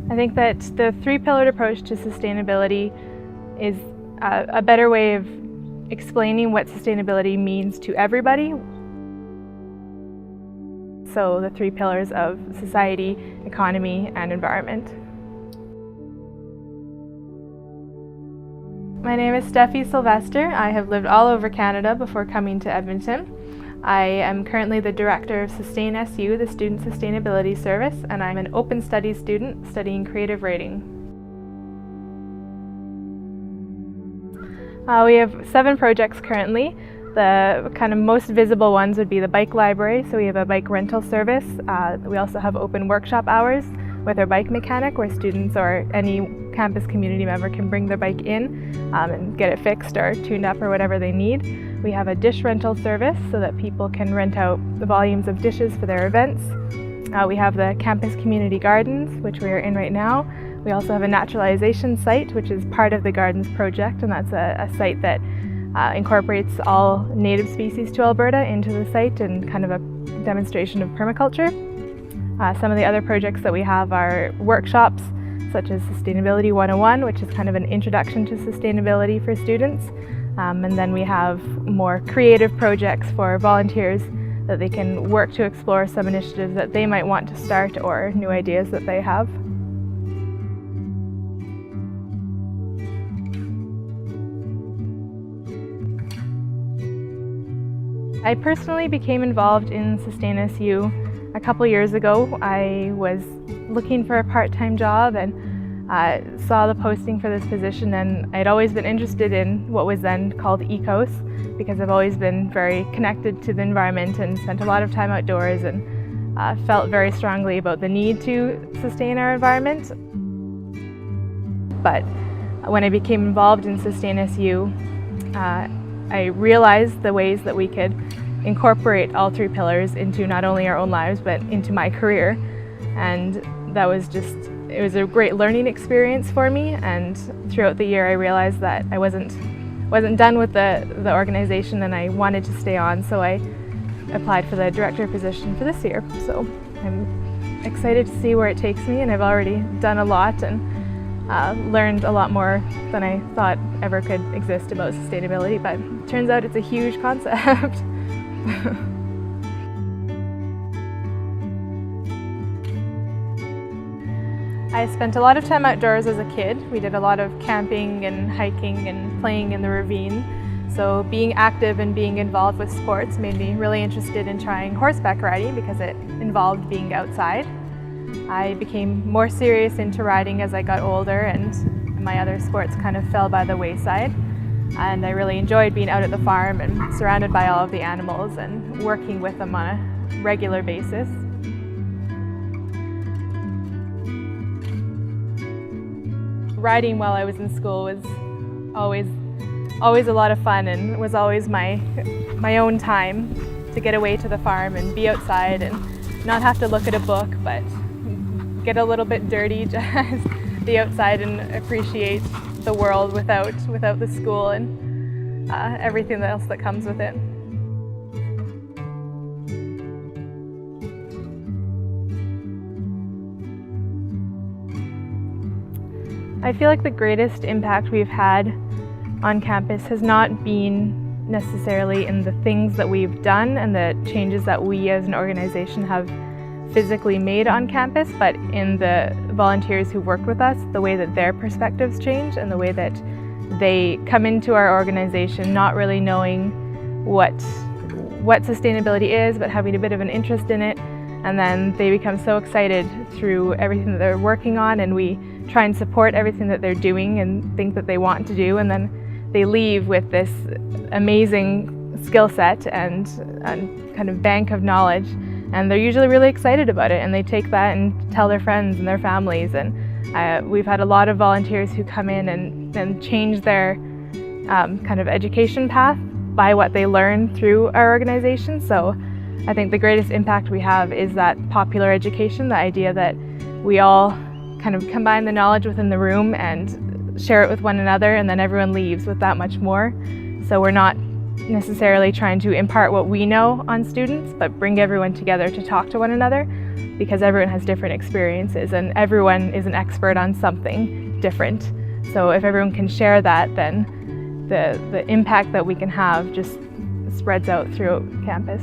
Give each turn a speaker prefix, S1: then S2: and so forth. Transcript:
S1: I think that the three-pillared approach to sustainability is a better way of explaining what sustainability means to everybody. So the three pillars of society, economy, and environment. My name is Stephy Sylvestre. I have lived all over Canada before coming to Edmonton. I am currently the director of SustainSU, the Student Sustainability Service, and I'm an open studies student studying creative writing. We have 7 projects currently. The kind of most visible ones would be the bike library, so we have a bike rental service. We also have open workshop hours with our bike mechanic, where students or any campus community member can bring their bike in and get it fixed or tuned up or whatever they need. We have a dish rental service so that people can rent out the volumes of dishes for their events. We have the campus community gardens, which we are in right now. We also have a naturalization site, which is part of the Gardens project, and that's a site that incorporates all native species to Alberta into the site and kind of a demonstration of permaculture. Some of the other projects that we have are workshops, such as Sustainability 101, which is kind of an introduction to sustainability for students. And then we have more creative projects for volunteers that they can work to explore some initiatives that they might want to start or new ideas that they have. I personally became involved in SustainSU a couple years ago. I was looking for a part-time job and saw the posting for this position, and I'd always been interested in what was then called ecos, because I've always been very connected to the environment and spent a lot of time outdoors and felt very strongly about the need to sustain our environment. But when I became involved in SustainSU, I realized the ways that we could incorporate all 3 pillars into not only our own lives but into my career, and that was it was a great learning experience for me. And throughout the year I realized that I wasn't done with the organization and I wanted to stay on, so I applied for the director position for this year. So I'm excited to see where it takes me, and I've already done a lot and learned a lot more than I thought ever could exist about sustainability, but it turns out it's a huge concept. I spent a lot of time outdoors as a kid. We did a lot of camping and hiking and playing in the ravine. So being active and being involved with sports made me really interested in trying horseback riding because it involved being outside. I became more serious into riding as I got older, and my other sports kind of fell by the wayside. And I really enjoyed being out at the farm and surrounded by all of the animals and working with them on a regular basis. Riding while I was in school was always a lot of fun, and was always my own time to get away to the farm and be outside and not have to look at a book, but get a little bit dirty, just be outside and appreciate the world without the school and everything else that comes with it. I feel like the greatest impact we've had on campus has not been necessarily in the things that we've done and the changes that we as an organization have physically made on campus, but in the volunteers who worked with us, the way that their perspectives change and the way that they come into our organization not really knowing what sustainability is, but having a bit of an interest in it, and then they become so excited through everything that they're working on, and we try and support everything that they're doing and think that they want to do, and then they leave with this amazing skill set and kind of bank of knowledge, and they're usually really excited about it, and they take that and tell their friends and their families. And we've had a lot of volunteers who come in and change their kind of education path by what they learn through our organization. So I think the greatest impact we have is that popular education, the idea that we all kind of combine the knowledge within the room and share it with one another, and then everyone leaves with that much more. So we're not necessarily trying to impart what we know on students, but bring everyone together to talk to one another, because everyone has different experiences and everyone is an expert on something different. So if everyone can share that, then the impact that we can have just spreads out throughout campus.